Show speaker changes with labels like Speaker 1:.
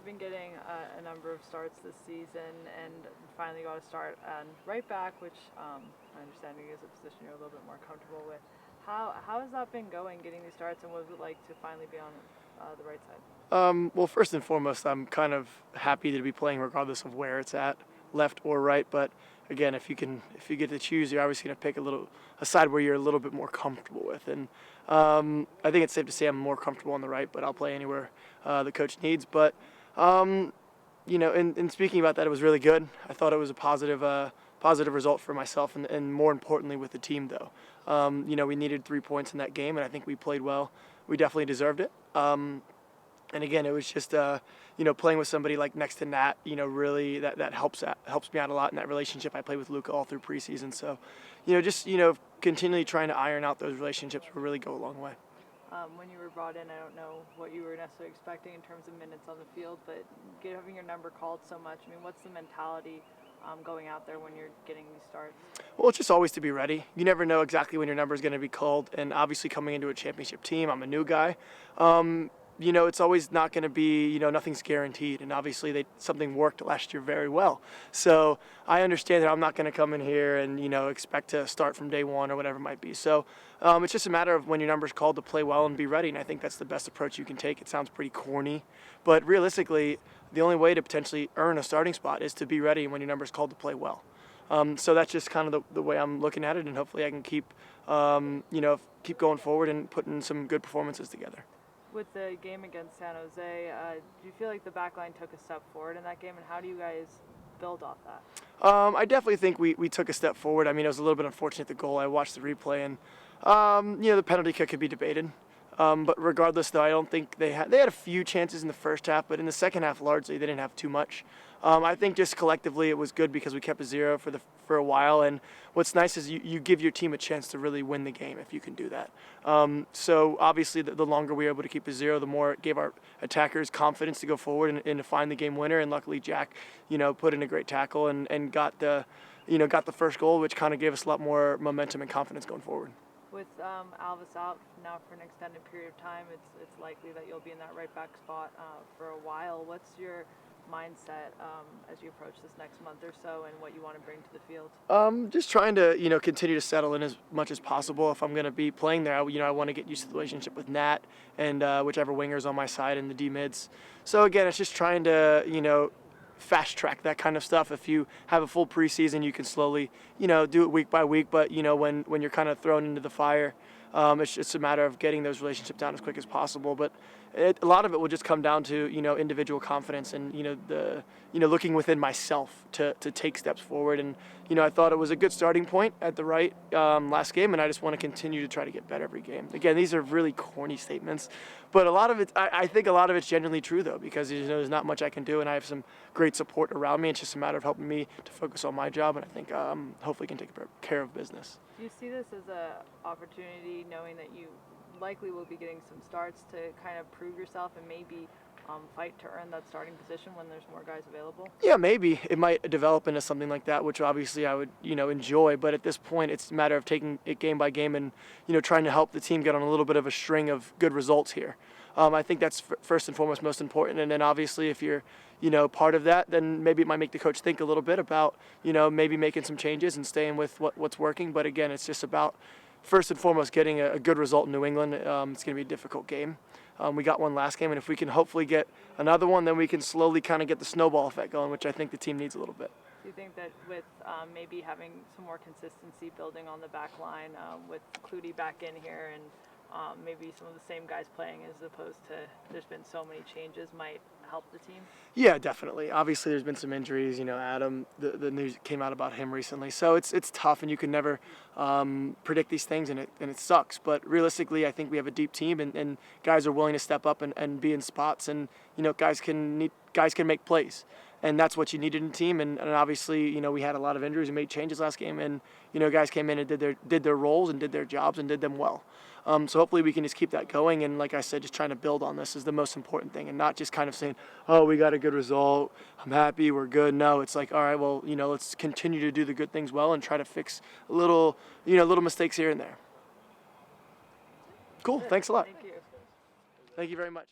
Speaker 1: been getting a number of starts this season and finally got a start on right back, which my understanding is a position you're a little bit more comfortable with. How has that been going, getting these starts, and what was it like to finally be on the right side?
Speaker 2: Well, first and foremost, I'm kind of happy to be playing regardless of where it's at, left or right. But again, if you get to choose, you're obviously going to pick a side where you're a little bit more comfortable with. And I think it's safe to say I'm more comfortable on the right, but I'll play anywhere the coach needs. But in speaking about that, it was really good. I thought it was a positive result for myself, and more importantly with the team, though. We needed 3 points in that game, and I think we played well. We definitely deserved it. And again, it was just playing with somebody like next to Nat, really that helps me out a lot in that relationship. I played with Luca all through preseason, so continually trying to iron out those relationships will really go a long way.
Speaker 1: When you were brought in, I don't know what you were necessarily expecting in terms of minutes on the field, but having your number called so much, I mean, what's the mentality going out there when you're getting these starts?
Speaker 2: Well, it's just always to be ready. You never know exactly when your number is going to be called, and obviously coming into a championship team, I'm a new guy. It's always not going to be, nothing's guaranteed. And obviously something worked last year very well. So I understand that I'm not going to come in here and, expect to start from day one or whatever it might be. So it's just a matter of when your number's called to play well and be ready. And I think that's the best approach you can take. It sounds pretty corny, but realistically, the only way to potentially earn a starting spot is to be ready when your number's called to play well. So that's just kind of the way I'm looking at it. And hopefully I can keep going forward and putting some good performances together.
Speaker 1: With the game against San Jose, do you feel like the back line took a step forward in that game, and how do you guys build off that?
Speaker 2: I definitely think we took a step forward. I mean, it was a little bit unfortunate, the goal. I watched the replay, and the penalty kick could be debated. But regardless, though, I don't think they had a few chances in the first half, but in the second half, largely, they didn't have too much. I think just collectively it was good because we kept a zero for a while, and what's nice is you give your team a chance to really win the game if you can do that. So obviously the longer we were able to keep a zero, the more it gave our attackers confidence to go forward and to find the game winner, and luckily Jack, put in a great tackle and got the first goal, which kind of gave us a lot more momentum and confidence going forward.
Speaker 1: With Alvas out now for an extended period of time, it's likely that you'll be in that right back spot for a while. What's your mindset as you approach this next month or so, and what you want to bring to the field?
Speaker 2: Just trying to continue to settle in as much as possible. If I'm going to be playing there, I want to get used to the relationship with Nat and whichever winger's on my side in the D mids. So again, it's just trying to fast track that kind of stuff. If you have a full preseason, you can slowly do it week by week. But when you're kind of thrown into the fire, it's just a matter of getting those relationships down as quick as possible. But a lot of it will just come down to individual confidence and looking within myself to take steps forward. And I thought it was a good starting point at the right last game, and I just want to continue to try to get better every game. Again, these are really corny statements, but a lot of it, I think a lot of it's genuinely true though, because there's not much I can do, and I have some great support around me. It's just a matter of helping me to focus on my job, and I think hopefully can take care of business.
Speaker 1: Do you see this as an opportunity, knowing that you likely will be getting some starts, to kind of prove yourself and maybe fight to earn that starting position when there's more guys available?
Speaker 2: Yeah, maybe it might develop into something like that, which obviously I would enjoy. But at this point, it's a matter of taking it game by game and trying to help the team get on a little bit of a string of good results here. I think that's first and foremost most important. And then obviously if you're part of that, then maybe it might make the coach think a little bit about maybe making some changes and staying with what's working. But again, it's just about first and foremost getting a good result in New England. It's going to be a difficult game. We got one last game, and if we can hopefully get another one, then we can slowly kind of get the snowball effect going, which I think the team needs a little bit.
Speaker 1: Do you think that with maybe having some more consistency building on the back line, with Cloutey back in here and maybe some of the same guys playing as opposed to there's been so many changes, might help the team?
Speaker 2: Yeah, definitely. Obviously, there's been some injuries. Adam, the news came out about him recently, so it's tough, and you can never predict these things, and it sucks. But realistically, I think we have a deep team, and guys are willing to step up and be in spots, and guys can make plays. And that's what you needed in a team. And obviously, we had a lot of injuries and made changes last game. And, guys came in and did their roles and did their jobs and did them well. So hopefully we can just keep that going. And like I said, just trying to build on this is the most important thing, and not just kind of saying, oh, we got a good result, I'm happy, we're good. No, it's like, all right, well, let's continue to do the good things well and try to fix little mistakes here and there. Cool. Thanks a lot.
Speaker 1: Thank you.
Speaker 2: Thank you very much.